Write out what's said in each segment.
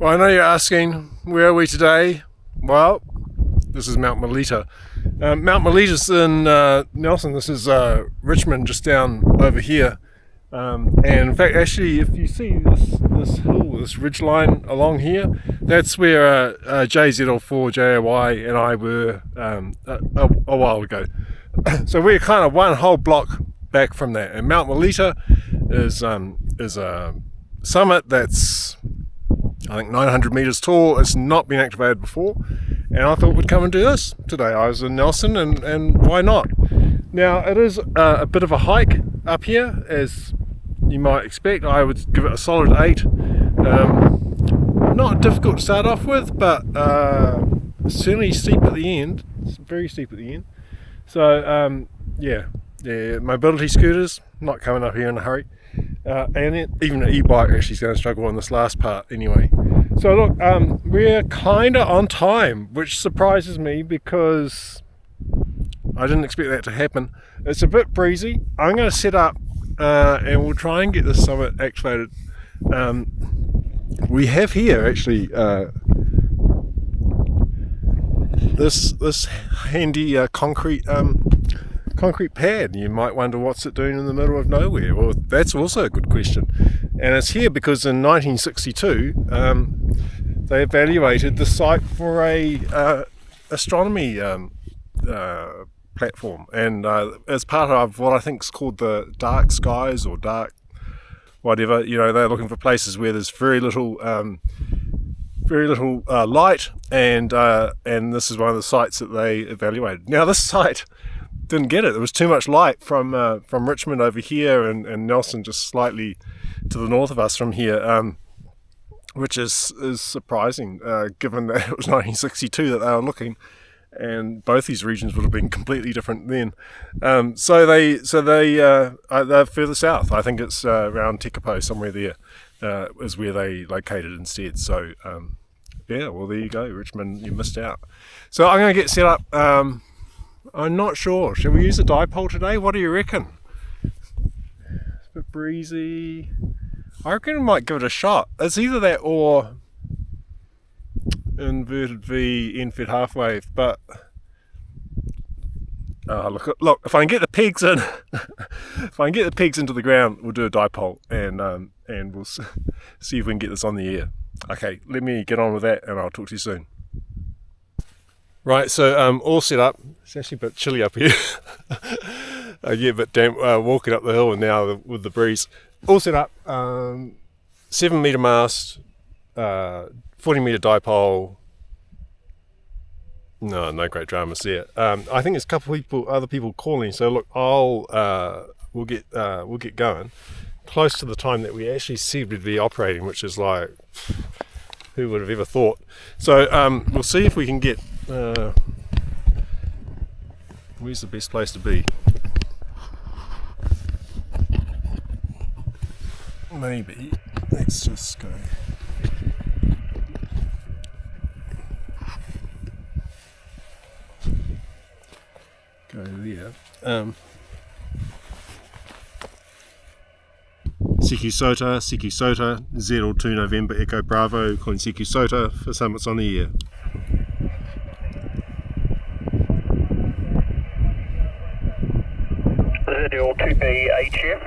Well, I know you're asking, where are we today? Well, this is Mt Malita. Mt Malita's in Nelson. This is Richmond, just down over here. And in fact, actually, if you see this hill, this ridge line along here, that's where JZL4, JOY and I were a while ago. So we're kind of one whole block back from that. And Mt Malita is a summit that's, I think, 900 meters tall. It's not been activated before, and I thought we'd come and do this today. I was in Nelson, and why not? Now, it is a bit of a hike up here, as you might expect. I would give it a solid 8. Not difficult to start off with, but certainly steep at the end. It's very steep at the end. So yeah, mobility scooters not coming up here in a hurry. And even an e-bike actually is going to struggle on this last part anyway. So look, we're kind of on time, which surprises me because I didn't expect that to happen. It's a bit breezy. I'm going to set up and we'll try and get this summit activated. We have here actually this handy concrete pad. You might wonder what's it doing in the middle of nowhere. Well, that's also a good question. And it's here because in 1962 they evaluated the site for a astronomy platform, and as part of what I think is called the dark skies or dark whatever, they're looking for places where there's very little light, and this is one of the sites that they evaluated. Now, this site didn't get it. There was too much light from Richmond over here, and Nelson just slightly to the north of us from here, which is surprising, given that it was 1962 that they were looking, and both these regions would have been completely different then. So they're further south. I think it's around Tekapo, somewhere there, is where they located instead. So yeah, well, there you go, Richmond, you missed out. So I'm going to get set up. I'm not sure. Shall we use a dipole today? What do you reckon? It's a bit breezy. I reckon we might give it a shot. It's either that or inverted V end fed half wave, but look, if I can get the pegs in, if I can get the pegs into the ground, we'll do a dipole, and we'll see if we can get this on the air. Okay, let me get on with that, and I'll talk to you soon. Right, so all set up. It's actually a bit chilly up here. I get a bit damp walking up the hill, and now with the breeze. All set up. 7 metre mast, 40 metre dipole. No great dramas there. I think there's a couple of other people calling. So look, we'll get going close to the time that we actually said we'd be operating, which is like, who would have ever thought? So we'll see if we can get. Where's the best place to be? Maybe. Let's just go. Go there. Xiegu Sota, ZL2 November Echo Bravo, calling Xiegu Sota for summits on the air. ZL2BHF.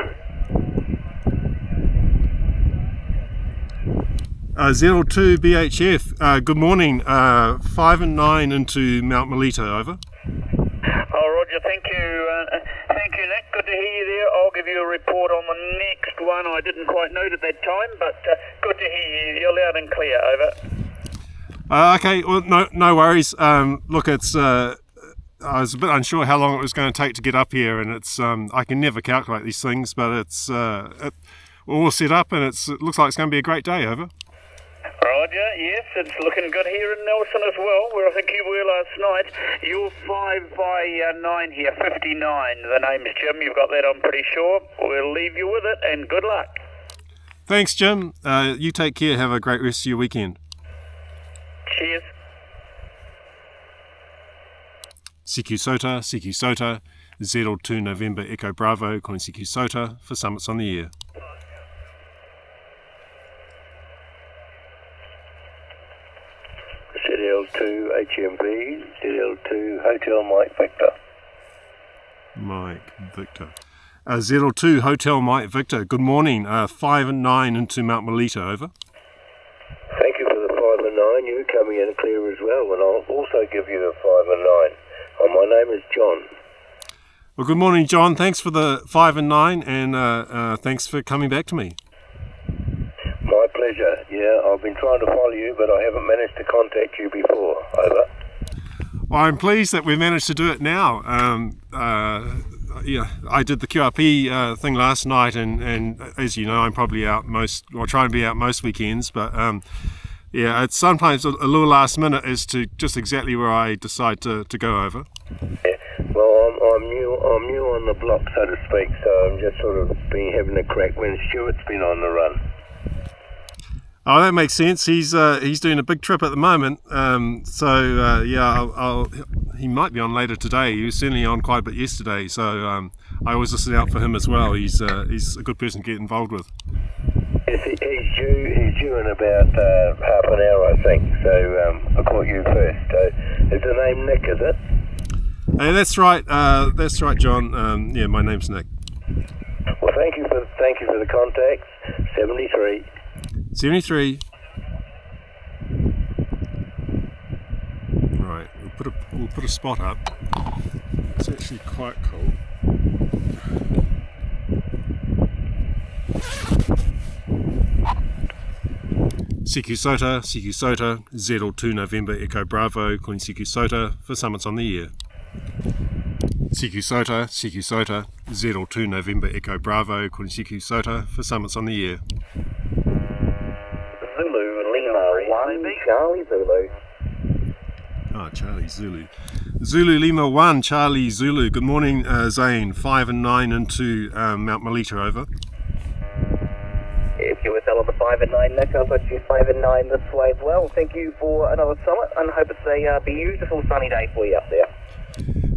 ZL2BHF, good morning. 5 and 9 into Mt Malita, over. Oh, Roger, thank you, Nick. Good to hear you there. I'll give you a report on the next one. I didn't quite note at that time, but good to hear you. You're loud and clear, over. Okay, well, no worries. Look, it's I was a bit unsure how long it was going to take to get up here, and it's I can never calculate these things, but it's we're all set up, and it looks like it's going to be a great day, over. Roger, yes, it's looking good here in Nelson as well, where I think you were last night. You're 5 by 9 here, 59. The name's Jim, you've got that, I'm pretty sure. We'll leave you with it, and good luck. Thanks, Jim. You take care, have a great rest of your weekend. Cheers. Xiegu Sota, ZL2 November Echo Bravo, calling Xiegu Sota for summits on the air. ZL2 HMV, ZL2 Hotel Mike Victor. Mike Victor. ZL2 Hotel Mike Victor. Good morning. 5 and 9 into Mt Malita, over. Thank you for the 5 and 9. You're coming in clear as well, and I'll also give you the 5 and 9. My name is John. Well, good morning, John. Thanks for the 5 and 9, and thanks for coming back to me. My pleasure. Yeah, I've been trying to follow you, but I haven't managed to contact you before. Over. Well, I'm pleased that we managed to do it now. Yeah, I did the QRP thing last night, and as you know, I'm probably out trying to be out most weekends, but yeah, it's sometimes a little last minute as to just exactly where I decide to go over. Yeah. Well, I'm new on the block, so to speak, so I'm just sort of been having a crack when Stuart's been on the run. Oh, that makes sense. He's doing a big trip at the moment, so yeah, he might be on later today. He was certainly on quite a bit yesterday, so I always listen out for him as well. He's a good person to get involved with. Yes, he's due in about half an hour, I think. So I caught you first. Is the name Nick? Is it? Hey, that's right. That's right, John. Yeah, my name's Nick. Well, thank you for the contacts. 73. 73. Right, we'll put a spot up. It's actually quite cool. Xiegu Sota, ZL2 November Echo Bravo, calling Xiegu Sota for summits on the year. Xiegu Sota, ZL2 November Echo Bravo, calling Xiegu Sota for summits on the year. Zulu Lima 1 Charlie Zulu. Ah, Charlie Zulu. Zulu Lima 1 Charlie Zulu. Good morning, Zane. 5 and 9 into Mt Malita, over. If you were selling the 5 and 9, Nick, I've got you 5 and 9 this way as well. Thank you for another summit, and hope it's a beautiful sunny day for you up there.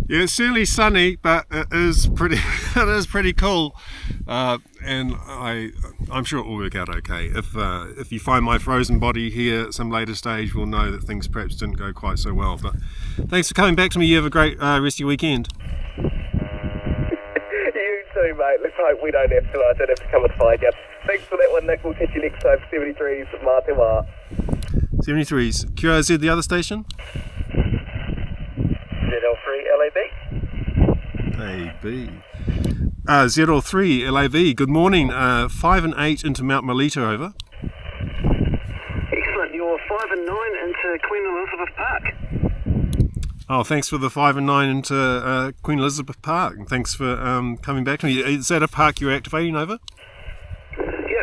Yeah, it's certainly sunny, but it is pretty cool, and I'm sure it will work out okay. If you find my frozen body here at some later stage, we'll know that things perhaps didn't go quite so well. But thanks for coming back to me. You have a great rest of your weekend. You too, mate. Let's hope we don't have to come and find you. Thanks for that one, Nick. We'll catch you next time. 73's Mā 73's QRZ, the other station. ZL3 LAB. AB. ZL3 LAV. Good morning. 5 and 8 into Mt Malita, over. Excellent. You're 5 and 9 into Queen Elizabeth Park. Oh, thanks for the 5 and 9 into Queen Elizabeth Park. And thanks for coming back to me. Is that a park you're activating, over?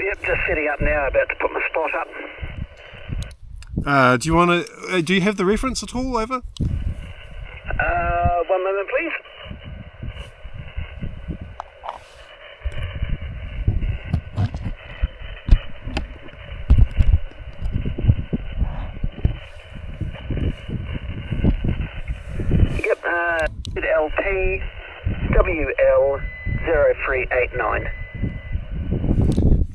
Yep, just setting up now, about to put my spot up. Do you have the reference at all, over? 1 moment, please. Yep, LP WL 0389.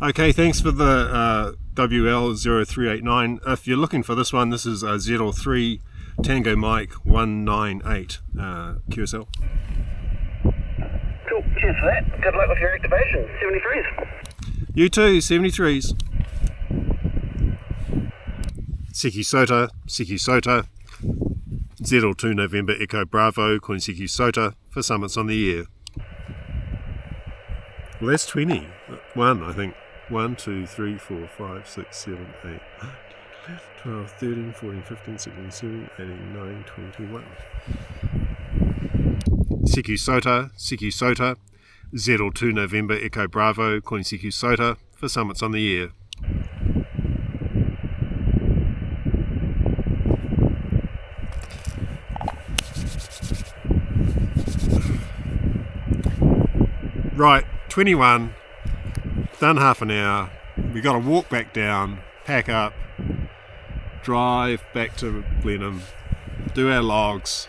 Okay, thanks for the WL0389. If you're looking for this one, this is ZL3 Tango Mike 198 QSL. Cool, cheers for that. Good luck with your activation. 73s. You too, 73s. Xiegu Sota, ZL2 November Echo Bravo, calling Xiegu Sota for summits on the year. Well, that's 20. 1, I think. 1, 2, 3, 4, 5, 6, 7, 8, 12, 13, 14, 15, 16, 17, 18, 19, 20, 21. Xiegu Sota, ZL2 November Echo Bravo, calling Xiegu Sota for summits on the year. Right, 21, done half an hour. We got to walk back down, pack up, drive back to Blenheim, do our logs.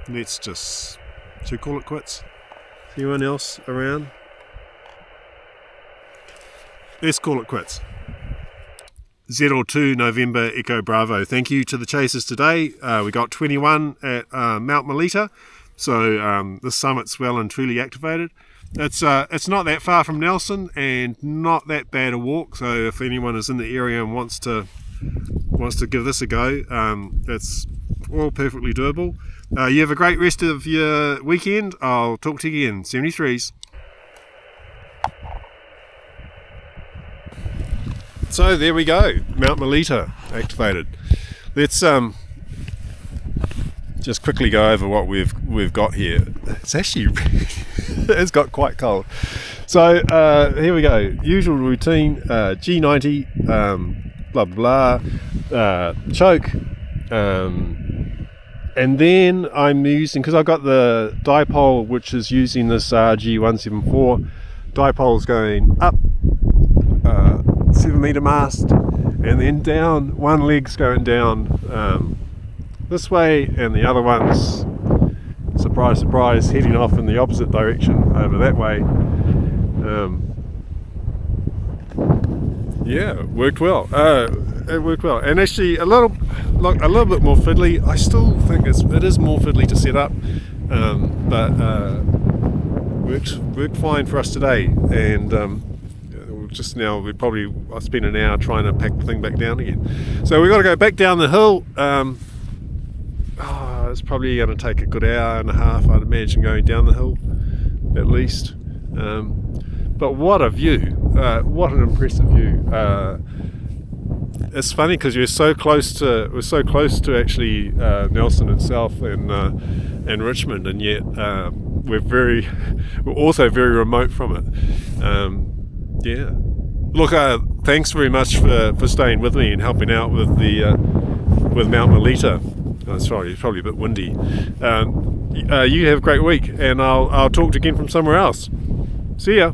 Should we call it quits? Anyone else around? Let's call it quits. Z02 November Echo Bravo. Thank you to the chasers today. We got 21 at Mt Malita, so the summit's well and truly activated. It's not that far from Nelson and not that bad a walk, so if anyone is in the area and wants to give this a go, it's all perfectly doable. You have a great rest of your weekend. I'll talk to you again. 73s. So there we go, Mt Malita activated. Let's just quickly go over what we've got here. It's actually it's got quite cold. So here we go. Usual routine. G90, blah blah blah, choke, and then I'm using, because I've got the dipole which is using this G174. Dipole's going up. 7 metre mast, and then down. One leg's going down this way, and the other one's, surprise surprise, heading off in the opposite direction over that way. Yeah, it worked well. It worked well, and actually a little bit more fiddly. I still think it is more fiddly to set up, but worked fine for us today. And just now I'll spend an hour trying to pack the thing back down again. So we've got to go back down the hill. It's probably going to take a good hour and a half, I'd imagine, going down the hill at least. But what a view! What an impressive view! It's funny because we're so close to actually Nelson itself and Richmond, and yet we're also very remote from it. Yeah. Look, thanks very much for staying with me and helping out with with Mt Malita. It's probably a bit windy. You have a great week, and I'll talk to you again from somewhere else. See ya.